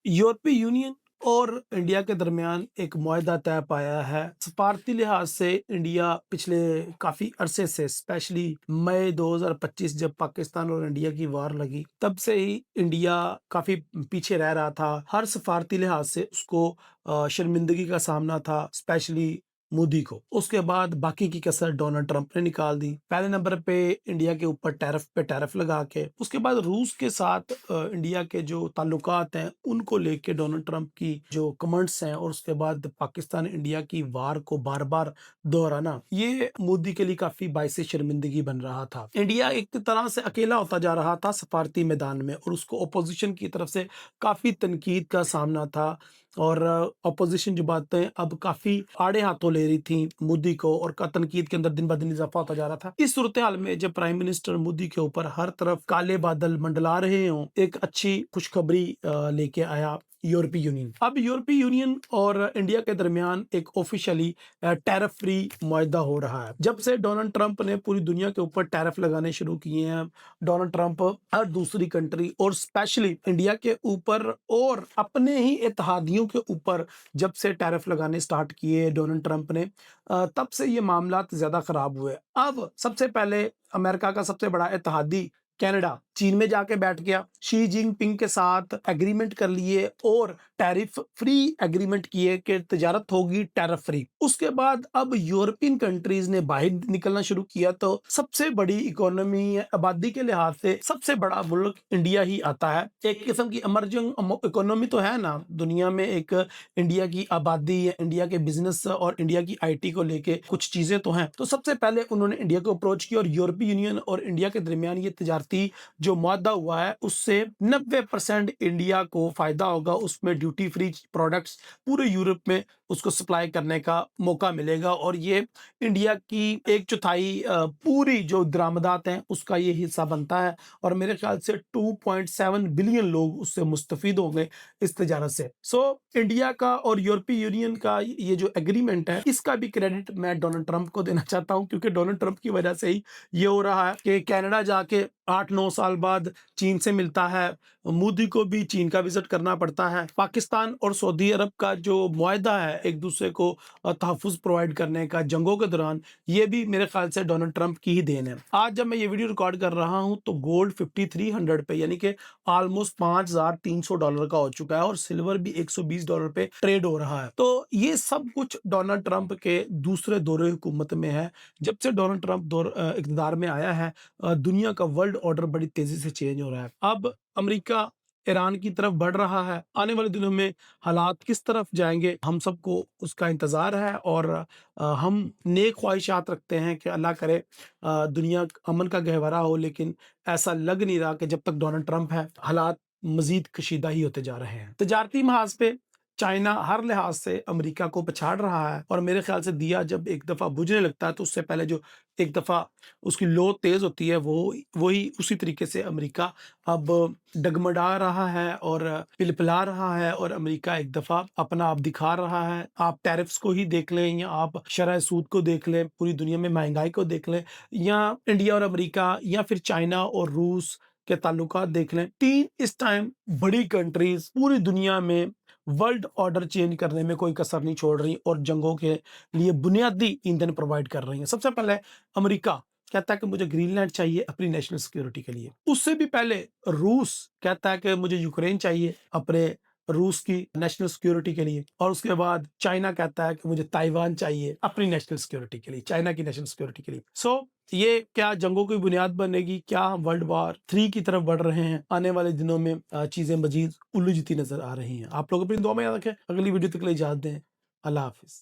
यूरोपीय यूनियन और इंडिया के दरमियान एक मुआहदा तय पाया है। सफारती लिहाज से इंडिया पिछले काफ़ी अरसे से स्पेशली मई 2025 जब पाकिस्तान और इंडिया की वार लगी, तब से ही इंडिया काफ़ी पीछे रह रहा था। हर सफारती लिहाज से उसको शर्मिंदगी का सामना था, स्पेशली मोदी को। उसके बाद बाकी की कसर डोनाल्ड ट्रंप ने निकाल दी। पहले नंबर पे इंडिया के ऊपर टैरिफ पे टैरिफ लगा के, उसके बाद रूस के साथ इंडिया के जो ताल्लुकात हैं उनको लेके डोनाल्ड ट्रंप की जो कमेंट्स हैं, और उसके बाद पाकिस्तान इंडिया की वार को बार बार दोहराना, ये मोदी के लिए काफी बाइस शर्मिंदगी बन रहा था। इंडिया एक तरह से अकेला होता जा रहा था सफारती मैदान में, और उसको अपोजिशन की तरफ से काफी तनकीद का सामना था। और अपोजिशन जो बातें अब काफी आड़े हाथों ले रही थी मोदी को, और का तनकीद के अंदर दिन ब दिन इजाफा होता जा रहा था। इस सूरत हाल में जब प्राइम मिनिस्टर मोदी के ऊपर हर तरफ काले बादल मंडला रहे हों, एक अच्छी खुशखबरी लेके आया यूरोपीय यूनियन। अब यूरोपीय यूनियन और इंडिया के दरमियान एक ऑफिशियली टैरिफ फ्री मुआहदा हो रहा है। जब से डोनाल्ड ट्रंप ने पूरी दुनिया के ऊपर टैरिफ लगाने शुरू किए हैं, डोनाल्ड ट्रंप हर दूसरी कंट्री और स्पेशली इंडिया के ऊपर और अपने ही इत्तेहादियों के ऊपर जब से टैरिफ लगाने स्टार्ट किए डोनाल्ड ट्रंप ने, तब से ये मामलात ज्यादा खराब हुए। अब सबसे पहले अमेरिका का सबसे बड़ा इत्तेहादी कनाडा चीन में जाके बैठ गया, शी जिनपिंग के साथ एग्रीमेंट कर लिए और टैरिफ फ्री एग्रीमेंट किए कि तिजारत होगी टैरिफ फ्री। उसके बाद अब यूरोपियन कंट्रीज ने बाहर निकलना शुरू किया, तो सबसे बड़ी इकोनॉमी आबादी के लिहाज से सबसे बड़ा मुल्क इंडिया ही आता है। एक किस्म की इमर्जिंग इकोनॉमी तो है ना दुनिया में, एक इंडिया की आबादी, इंडिया के बिजनेस और इंडिया की आईटी को लेके कुछ चीजें तो हैं। तो सबसे पहले उन्होंने इंडिया को अप्रोच किया, और यूरोपीय यूनियन और इंडिया के दरमियान ये तिजारती जो मुआहदा हुआ है उससे 90% इंडिया को फायदा होगा। उसमें ड्यूटी फ्री प्रोडक्ट्स पूरे यूरोप में उसको सप्लाई करने का मौका मिलेगा, और ये इंडिया की 1/4 पूरी जो दरामदात हैं उसका ये हिस्सा बनता है। और मेरे ख्याल से 2.7 बिलियन लोग उससे मुस्तफीद होंगे इस तजारत से। इंडिया का और यूरोपीय यूनियन का ये जो एग्रीमेंट है, इसका भी क्रेडिट मैं डोनाल्ड ट्रंप को देना चाहता हूं, क्योंकि डोनाल्ड ट्रंप की वजह से ही ये हो रहा है कि कनाडा जाके 8-9 साल बाद चीन से मिलता है, मोदी को भी चीन का विजिट करना पड़ता है। पाकिस्तान और सऊदी अरब का जो मुआहदा है एक दूसरे को तहफ़्फ़ुज़ प्रोवाइड करने का जंगों के दौरान, ये भी मेरे ख्याल से डोनाल्ड ट्रंप की ही देन है। आज जब मैं ये वीडियो रिकॉर्ड कर रहा हूं तो गोल्ड 5300 पे, यानी कि ऑलमोस्ट $5300 का हो चुका है, और सिल्वर भी $120 पे ट्रेड हो रहा है। तो ये सब कुछ डोनाल्ड ट्रंप के दूसरे दौरे हुकूमत में है। जब से डोनाल्ड ट्रंप इक़्तिदार में आया है, दुनिया का वर्ल्ड ऑर्डर बड़ी तेजी से चेंज हो रहा है। अब अमेरिका ईरान की तरफ बढ़ रहा है। आने वाले दिनों में हालात किस तरफ जाएंगे, हम सबको उसका इंतजार है, और हम नेक ख्वाहिशात रखते हैं कि अल्लाह करे दुनिया अमन का गहवरा हो। लेकिन ऐसा लग नहीं रहा कि जब तक डोनाल्ड ट्रंप है हालात मजीद कशीदा ही होते जा रहे हैं। तजारती महाज पे चाइना हर लिहाज से अमेरिका को पछाड़ रहा है, और मेरे ख्याल से दिया जब एक दफ़ा बुझने लगता है तो उससे पहले जो एक दफ़ा उसकी लो तेज़ होती है, वो वही उसी तरीके से अमेरिका अब डगमगा रहा है और पिलपिला रहा है, और अमेरिका एक दफ़ा अपना आप दिखा रहा है। आप टैरिफ्स को ही देख लें, या आप शरह सूद को देख लें, पूरी दुनिया में महंगाई को देख लें, या इंडिया और अमेरिका, या फिर चाइना और रूस के ताल्लुकात देख लें। तीन इस टाइम बड़ी कंट्रीज पूरी दुनिया में वर्ल्ड ऑर्डर चेंज करने में कोई कसर नहीं छोड़ रही, और जंगों के लिए बुनियादी ईंधन प्रोवाइड कर रही हैं। सबसे पहले अमेरिका कहता है कि मुझे ग्रीनलैंड चाहिए अपनी नेशनल सिक्योरिटी के लिए। उससे भी पहले रूस कहता है कि मुझे यूक्रेन चाहिए अपने रूस की नेशनल सिक्योरिटी के लिए। और उसके बाद चाइना कहता है कि मुझे ताइवान चाहिए अपनी नेशनल सिक्योरिटी के लिए, चाइना की नेशनल सिक्योरिटी के लिए। ये क्या जंगों की बुनियाद बनेगी? क्या हम वर्ल्ड वॉर 3 की तरफ बढ़ रहे हैं? आने वाले दिनों में चीजें मजीद उलझती नजर आ रही हैं। आप लोग अपनी दुआ में याद रखें। अगली वीडियो तक के लिए इजाजत दें। अल्लाह हाफिज।